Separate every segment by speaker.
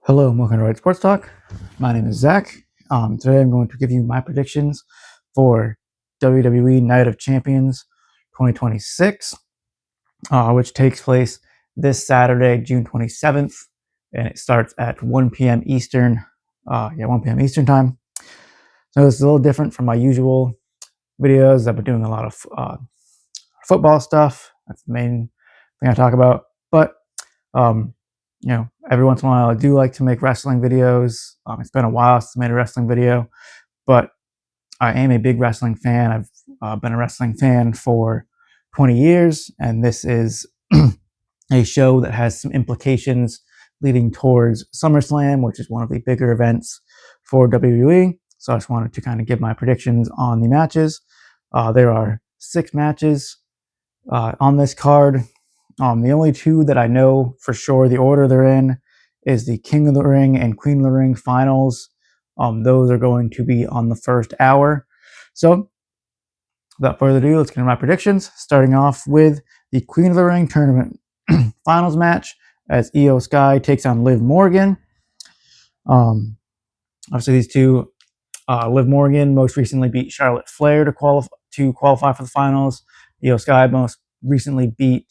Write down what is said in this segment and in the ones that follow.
Speaker 1: Hello and welcome to Right Sports Talk. My name is Zach. Today I'm going to give you my predictions for WWE Night of Champions 2026, which takes place this Saturday, June 27th, and it starts at 1 p.m. Eastern. 1 p.m. Eastern time. So it's a little different from my usual videos. I've been doing a lot of football stuff. That's the main thing I talk about. But every once in a while I do like to make wrestling videos. It's been a while since I made a wrestling video, but I am a big wrestling fan. I've been a wrestling fan for 20 years, and this is a show that has some implications leading towards SummerSlam, which is one of the bigger events for WWE. So I just wanted to kind of give my predictions on the matches. There are 6 matches on this card. The only 2 that I know for sure the order they're in is the King of the Ring and Queen of the Ring finals. Those are going to be on the first hour. So without further ado, let's get into my predictions, starting off with the Queen of the Ring tournament finals match as Io Sky takes on Liv Morgan. Obviously these two, Liv Morgan most recently beat Charlotte Flair to qualify for the finals. Io Sky most recently beat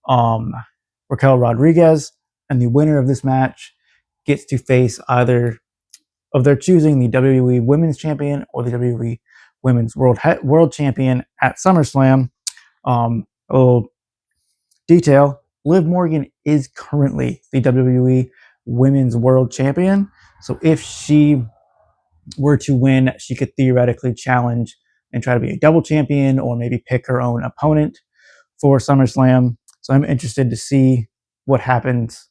Speaker 1: Raquel Rodriguez, and the winner of this match gets to face either of their choosing the WWE Women's Champion or the WWE Women's World Champion at SummerSlam. A little detail: Liv Morgan is currently the WWE Women's World Champion, so if she were to win, she could theoretically challenge and try to be a double champion, or maybe pick her own opponent for SummerSlam. So I'm interested to see what happens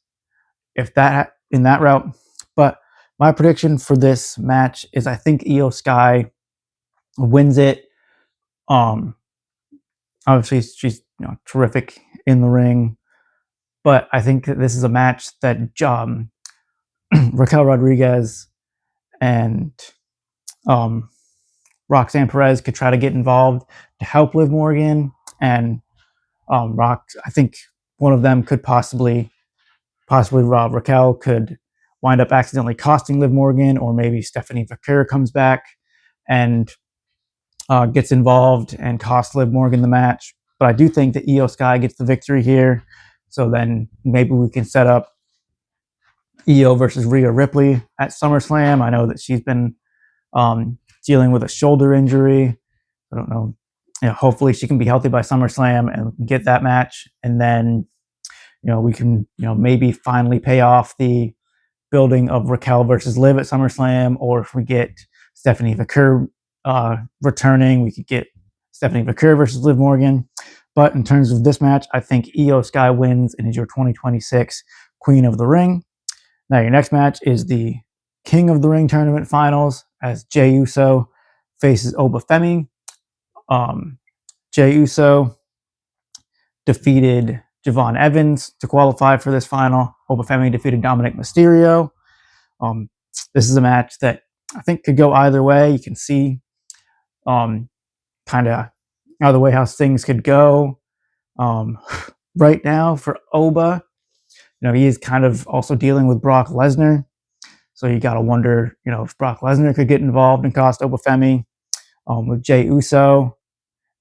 Speaker 1: if that in that route. But my prediction for this match is I think Io Sky wins it. Obviously she's terrific in the ring, but I think that this is a match that Raquel Rodriguez and Roxanne Perez could try to get involved to help Liv Morgan, and I think one of them could possibly Raquel could wind up accidentally costing Liv Morgan, or maybe Stephanie Vaquer comes back and gets involved and costs Liv Morgan the match. But I do think that Io Sky gets the victory here. So then maybe we can set up Io versus Rhea Ripley at SummerSlam. I know that she's been dealing with a shoulder injury. I don't know. Hopefully she can be healthy by SummerSlam and we can get that match. And then, we can, maybe finally pay off the building of Raquel versus Liv at SummerSlam. Or if we get Stephanie Vaquer returning, we could get Stephanie Vaquer versus Liv Morgan. But in terms of this match, I think Io Sky wins and is your 2026 Queen of the Ring. Now your next match is the King of the Ring tournament finals as Jey Uso faces Obafemi. Jey Uso defeated Javon Evans to qualify for this final. Obafemi defeated Dominic Mysterio. This is a match that I think could go either way. You can see kind of either way how things could go. Right now for Oba, he is kind of also dealing with Brock Lesnar. So you got to wonder, if Brock Lesnar could get involved and cost Obafemi. With Jey Uso,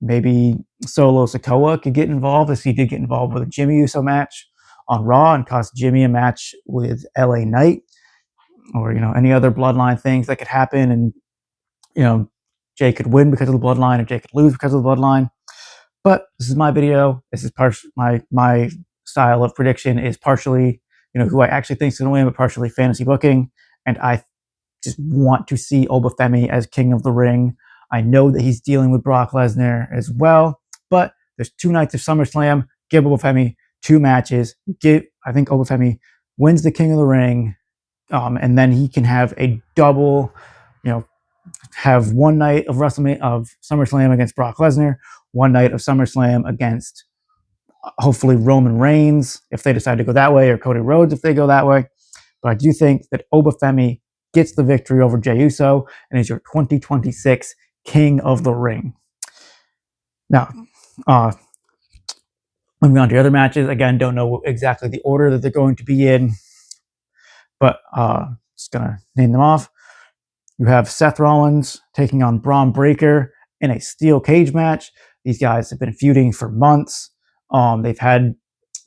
Speaker 1: maybe Solo Sikoa could get involved, as he did get involved with a Jimmy Uso match on Raw and cost Jimmy a match with LA Knight, or any other bloodline things that could happen, and Jay could win because of the bloodline, or Jay could lose because of the bloodline. But this is my video. This is my style of prediction is partially who I actually think is going to win, but partially fantasy booking, and I just want to see Obafemi as King of the Ring. I know that he's dealing with Brock Lesnar as well, but there's 2 nights of SummerSlam. Give Obafemi 2 matches. I think Obafemi wins the King of the Ring, and then he can have a double, have 1 night of SummerSlam against Brock Lesnar, 1 night of SummerSlam against hopefully Roman Reigns if they decide to go that way, or Cody Rhodes if they go that way. But I do think that Obafemi gets the victory over Jey Uso and is your 2026 King of the Ring. Now, moving on to other matches. Again, don't know exactly the order that they're going to be in, but just gonna name them off. You have Seth Rollins taking on Braun Breaker in a steel cage match. These guys have been feuding for months. They've had,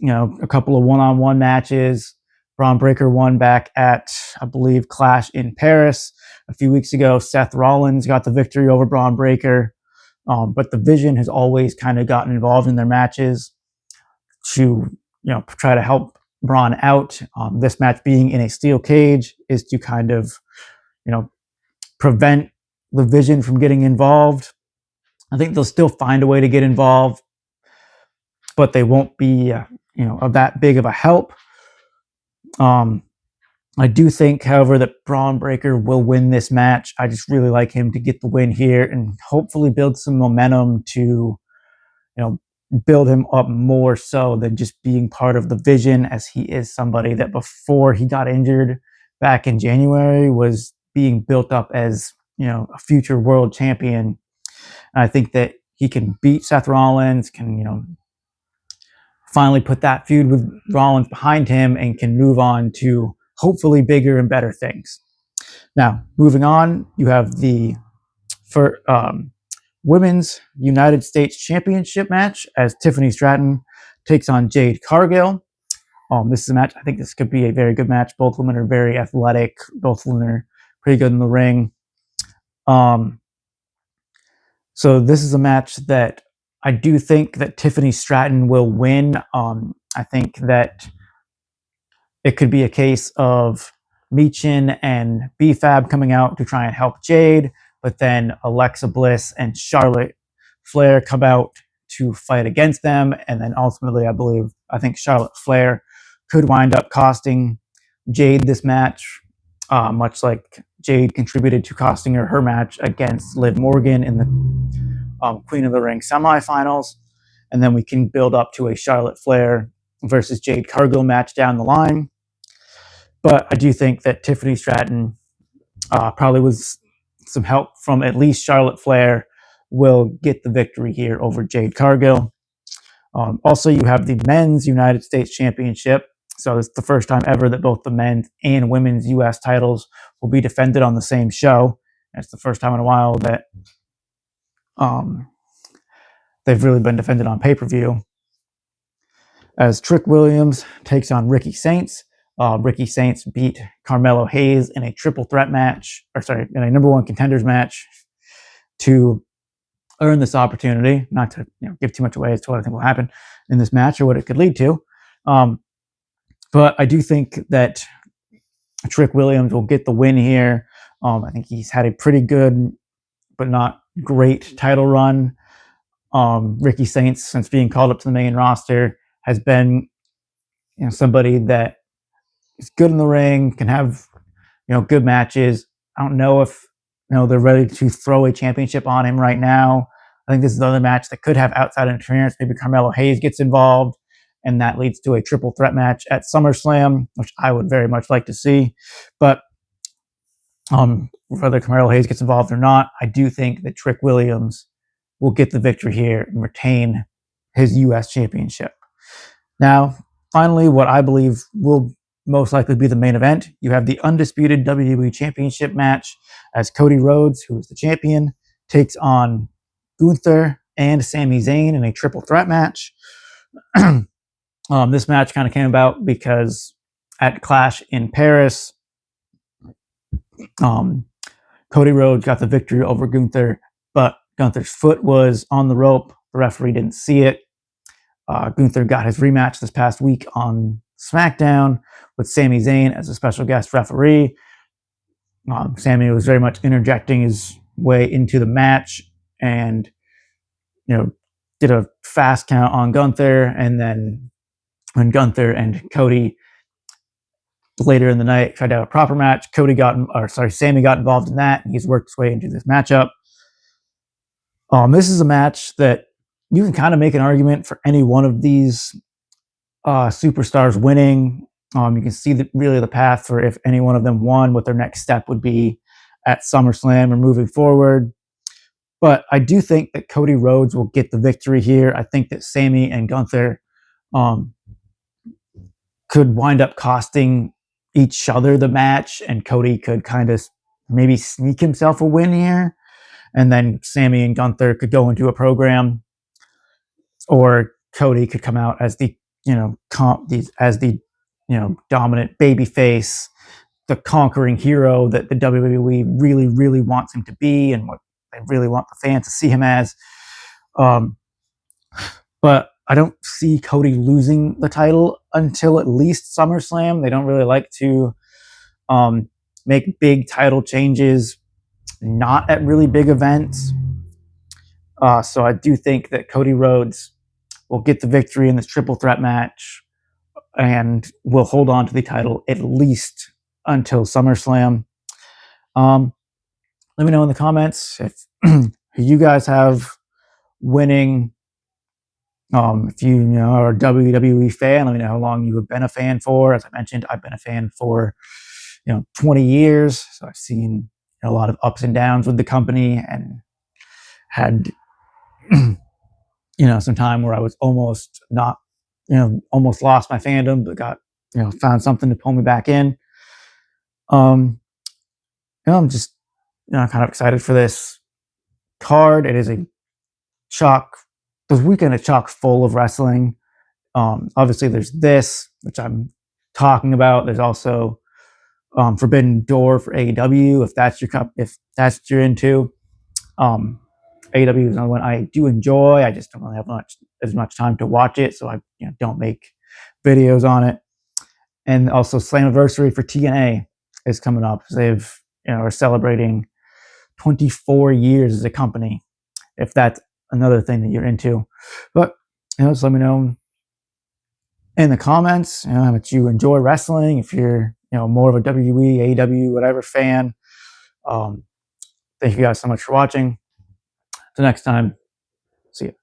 Speaker 1: a couple of one-on-one matches. Braun Breaker won back at, I believe, Clash in Paris a few weeks ago. Seth Rollins got the victory over Braun Breaker. But the Vision has always kind of gotten involved in their matches to, try to help Braun out. This match being in a steel cage is to kind of, prevent the Vision from getting involved. I think they'll still find a way to get involved, but they won't be, of that big of a help. I do think, however, that Braun Breaker will win this match. I just really like him to get the win here and hopefully build some momentum to, build him up more so than just being part of the Vision, as he is somebody that before he got injured back in January was being built up as, a future world champion. And I think that he can beat Seth Rollins, can, finally put that feud with Rollins behind him and can move on to hopefully bigger and better things. Now, moving on, you have the Women's United States Championship match as Tiffany Stratton takes on Jade Cargill. This is a match. I think this could be a very good match. Both women are very athletic. Both women are pretty good in the ring. So this is a match that I do think that Tiffany Stratton will win. I think that it could be a case of Michin and B-Fab coming out to try and help Jade, but then Alexa Bliss and Charlotte Flair come out to fight against them. And then ultimately, I think Charlotte Flair could wind up costing Jade this match, much like Jade contributed to costing her match against Liv Morgan in the Queen of the Ring semifinals. And then we can build up to a Charlotte Flair versus Jade Cargill match down the line. But I do think that Tiffany Stratton, probably with some help from at least Charlotte Flair, will get the victory here over Jade Cargill. Also, you have the Men's United States Championship. So it's the first time ever that both the men's and women's U.S. titles will be defended on the same show. And it's the first time in a while that they've really been defended on pay-per-view. As Trick Williams takes on Ricky Saints. Ricky Saints beat Carmelo Hayes in a triple threat match, in a number one contenders match to earn this opportunity. Not to give too much away as to what I think will happen in this match or what it could lead to. But I do think that Trick Williams will get the win here. I think he's had a pretty good but not great title run. Ricky Saints, since being called up to the main roster, has been somebody that is good in the ring, can have good matches. I don't know if they're ready to throw a championship on him right now. I think this is another match that could have outside interference. Maybe Carmelo Hayes gets involved, and that leads to a triple threat match at SummerSlam, which I would very much like to see. But whether Carmelo Hayes gets involved or not, I do think that Trick Williams will get the victory here and retain his U.S. championship. Now, finally, what I believe will most likely be the main event. You have the undisputed WWE Championship match as Cody Rhodes, who is the champion, takes on Gunther and Sami Zayn in a triple threat match. This match kind of came about because at Clash in Paris, Cody Rhodes got the victory over Gunther, but Gunther's foot was on the rope. The referee didn't see it. Gunther got his rematch this past week on SmackDown with Sami Zayn as a special guest referee. Sami was very much interjecting his way into the match and, did a fast count on Gunther. And then when Gunther and Cody later in the night tried to have a proper match, Sami got involved in that, and he's worked his way into this matchup. This is a match that you can kind of make an argument for any one of these superstars winning. You can see really the path for if any one of them won, what their next step would be at SummerSlam or moving forward. But I do think that Cody Rhodes will get the victory here. I think that Sami and Gunther could wind up costing each other the match, and Cody could kind of maybe sneak himself a win here, and then Sammy and Gunther could go into a program, or Cody could come out as the dominant baby face, the conquering hero that the WWE really, really wants him to be, and what they really want the fans to see him as. But I don't see Cody losing the title until at least SummerSlam. They don't really like to make big title changes not at really big events. So I do think that Cody Rhodes will get the victory in this triple threat match and will hold on to the title at least until SummerSlam. Let me know in the comments if you guys have winning. If you are a WWE fan, let me know how long you have been a fan for. As I mentioned, I've been a fan for 20 years, so I've seen a lot of ups and downs with the company, and had some time where I was almost not, almost lost my fandom, but got found something to pull me back in. I'm just kind of excited for this card. It is the weekend is chock full of wrestling. Obviously, there's this, which I'm talking about. There's also Forbidden Door for AEW, if that's what you're into. AEW is another one I do enjoy. I just don't really have as much time to watch it, so I don't make videos on it. And also, Slammiversary for TNA is coming up. They've are celebrating 24 years as a company, if that's another thing that you're into. But just let me know in the comments how much you enjoy wrestling. If you're more of a WWE, AEW, whatever fan. Thank you guys so much for watching. Till next time, see you.